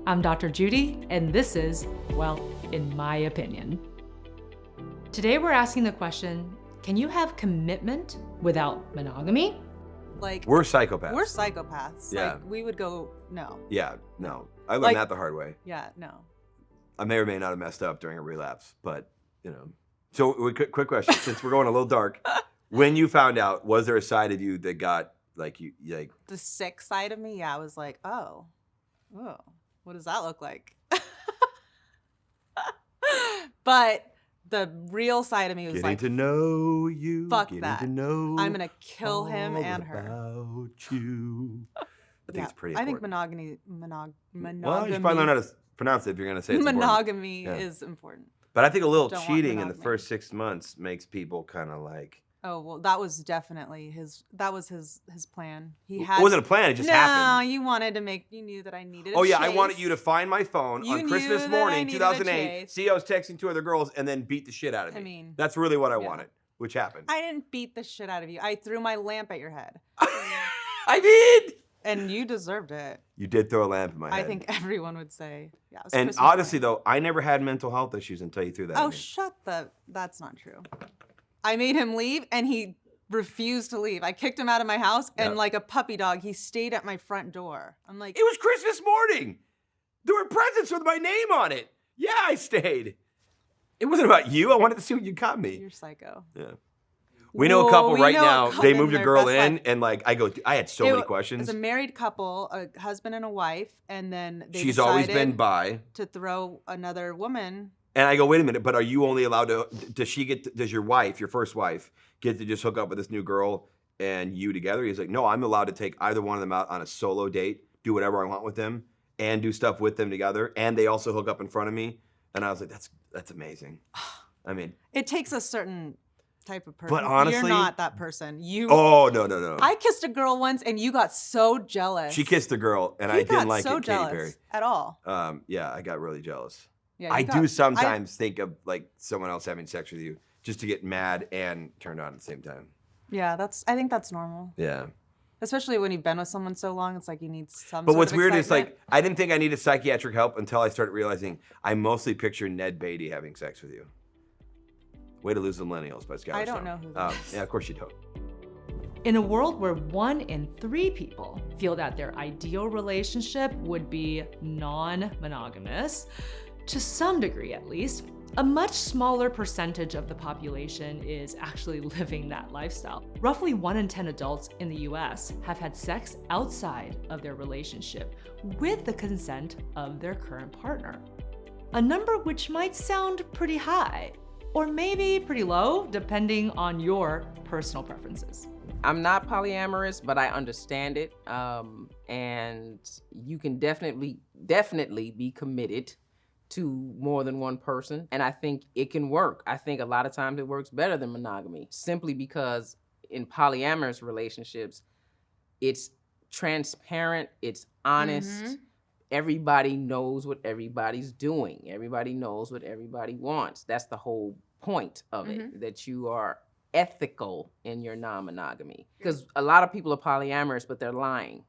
I'm Dr. Judy, and this is, well, in my opinion. Today we're asking the question, can you have commitment without monogamy? Like, We're psychopaths. we're psychopaths. Yeah. Like, we would go, no. Yeah, no. I learned Like- that the hard way. Yeah, no. I may or may not have messed up during a relapse, but, you know. So, quick question, since we're going a little dark. When you found out, was there a side of you that got, like, The sick side of me, yeah, I was like, oh, what does that look like? But the real side of me was getting like, to know you, fuck getting that. to know I'm gonna kill him all and her. about you. I think it's pretty I think important. monogamy. Well, you should probably learn how to pronounce it if you're going to say it's important. Monogamy Yeah. is important. But I think a little Don't want cheating in the monogamy. first 6 months makes people kind of like... Oh well, that was definitely his plan. He It had. wasn't a plan, it just happened. You wanted to make. You knew that I needed. Oh a yeah, I chase. wanted you to find my phone You on knew Christmas that I morning, needed a 2008, chase. see I was texting 2 other girls, and then beat the shit out of me. I mean, That's really what I yeah. wanted, which happened. I didn't beat the shit out of you. I threw my lamp at your head, I did! and you deserved it. You did throw a lamp in my head. I think everyone would say. Yeah. It was And Christmas honestly morning. though, I never had mental health issues until you threw that Oh, at me. That's not true. I made him leave, and he refused to leave. I kicked him out of my house, and Yep. like a puppy dog, he stayed at my front door. I'm like, It was Christmas morning! There were presents with my name on it! Yeah, I stayed. It wasn't about you, I wanted to see what you got me. you're psycho. Yeah. We know a couple We right know a now, couple they in moved a their girl best in, life. and like, I had so many questions. It's a married couple, a husband and a wife, and then they She's always been decided bi. to throw another woman. And I go, wait a minute, but are you only allowed to, does your wife, your first wife, get to just hook up with this new girl and you together? He's like, no, I'm allowed to take either one of them out on a solo date, do whatever I want with them, and do stuff with them together. And they also hook up in front of me. And I was like, that's amazing. I mean. It takes a certain type of person. But honestly. You're not that person. Oh, no. I kissed a girl once, and you got so jealous. She kissed a girl, and He I didn't got like so it, Katy jealous Perry. at all. Yeah, I got really jealous. Yeah, I you do got- sometimes think of like someone else having sex with you just to get mad and turned on at the same time. Yeah, I think that's normal. Yeah. Especially when you've been with someone so long, it's like you need some. But sort what's of weird is excitement. like, I didn't think I needed psychiatric help until I started realizing I mostly picture Ned Beatty having sex with you. Way to Lose the Millennials by Skyler. I don't know who that is. Yeah, of course you don't. In a world where 1 in 3 people feel that their ideal relationship would be non-monogamous, to some degree at least, a much smaller percentage of the population is actually living that lifestyle. Roughly 1 in 10 adults in the US have had sex outside of their relationship with the consent of their current partner. A number which might sound pretty high, or maybe pretty low, depending on your personal preferences. I'm not polyamorous, but I understand it. And you can definitely be committed to more than one person. And I think it can work. I think a lot of times it works better than monogamy, simply because in polyamorous relationships, it's transparent, it's honest. Everybody knows what everybody's doing. Everybody knows what everybody wants. That's the whole point of it, that you are ethical in your non-monogamy. Because a lot of people are polyamorous, but they're lying,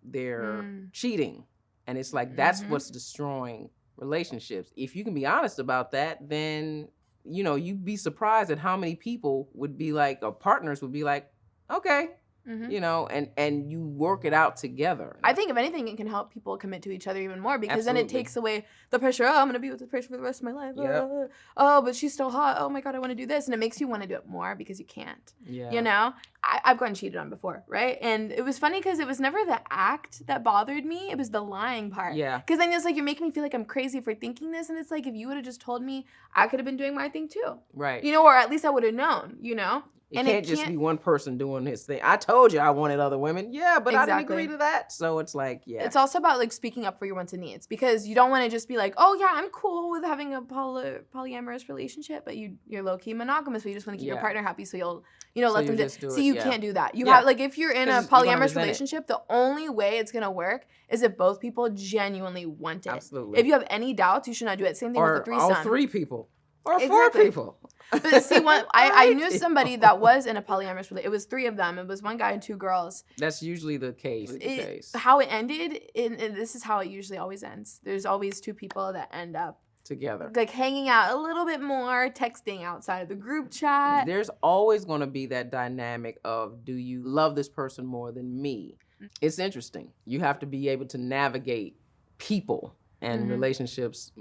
they're cheating. And it's like, that's what's destroying relationships. If you can be honest about that, then, you'd be surprised at how many people would be like, or partners would be like, okay, and you work it out together. I think if anything, it can help people commit to each other even more, because then it Absolutely. takes away the pressure. Oh, I'm going to be with this person for the rest of my life. Yep. Oh, but she's still hot. Oh my God, I want to do this. And it makes you want to do it more because you can't. Yeah. I've gotten cheated on before, right? And it was funny because it was never the act that bothered me. It was the lying part. Yeah. Because then it's like, you're making me feel like I'm crazy for thinking this. And it's like, if you would have just told me, I could have been doing my thing too. Right. Or at least I would have known, It can't just be one person doing his thing. I told you I wanted other women. Yeah, but I didn't Exactly. agree to that. So it's like, yeah. It's also about like speaking up for your wants and needs, because you don't want to just be like, oh yeah, I'm cool with having a polyamorous relationship, but you're low key monogamous, but you just want to keep your Yeah. partner happy, so you'll So let you them just do do. it, See, you yeah. can't do that. You Yeah. have like, if you're in a 'Cause you're gonna polyamorous resent it. relationship, the only way it's gonna work is if both people genuinely want it. Absolutely. If you have any doubts, you should not do it. Same thing with Or the threesome. all 3 people. Or 4 Exactly. people. But see, I knew somebody that was in a polyamorous relationship. It was 3 of them. It was 1 guy and 2 girls. That's usually the case. How it ended, and this is how it usually always ends. There's always 2 people that end up Together. like hanging out a little bit more, texting outside of the group chat. There's always going to be that dynamic of, do you love this person more than me? It's interesting. You have to be able to navigate people and relationships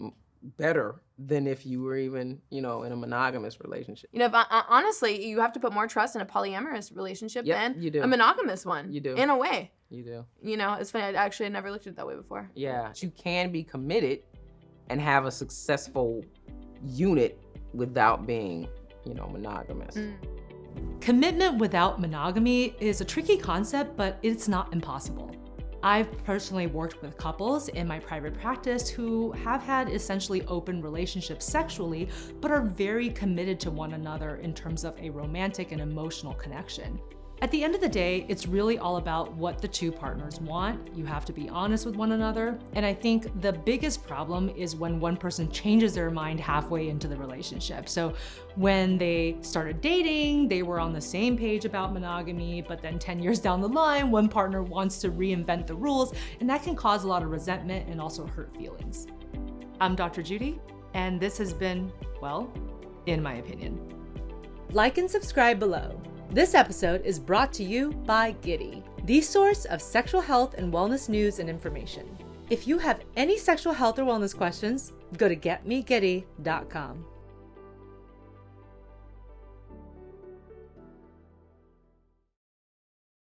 better than if you were even, in a monogamous relationship. Honestly, you have to put more trust in a polyamorous relationship than you do. a monogamous one. You do. In a way. You do. It's funny. I never looked at it that way before. Yeah. You can be committed and have a successful unit without being, monogamous. Commitment without monogamy is a tricky concept, but it's not impossible. I've personally worked with couples in my private practice who have had essentially open relationships sexually, but are very committed to one another in terms of a romantic and emotional connection. At the end of the day, it's really all about what the 2 partners want. You have to be honest with one another. And I think the biggest problem is when one person changes their mind halfway into the relationship. So when they started dating, they were on the same page about monogamy, but then 10 years down the line, one partner wants to reinvent the rules, and that can cause a lot of resentment and also hurt feelings. I'm Dr. Judy, and this has been, well, in my opinion. Like and subscribe below. This episode is brought to you by Giddy, the source of sexual health and wellness news and information. If you have any sexual health or wellness questions, go to getmegiddy.com.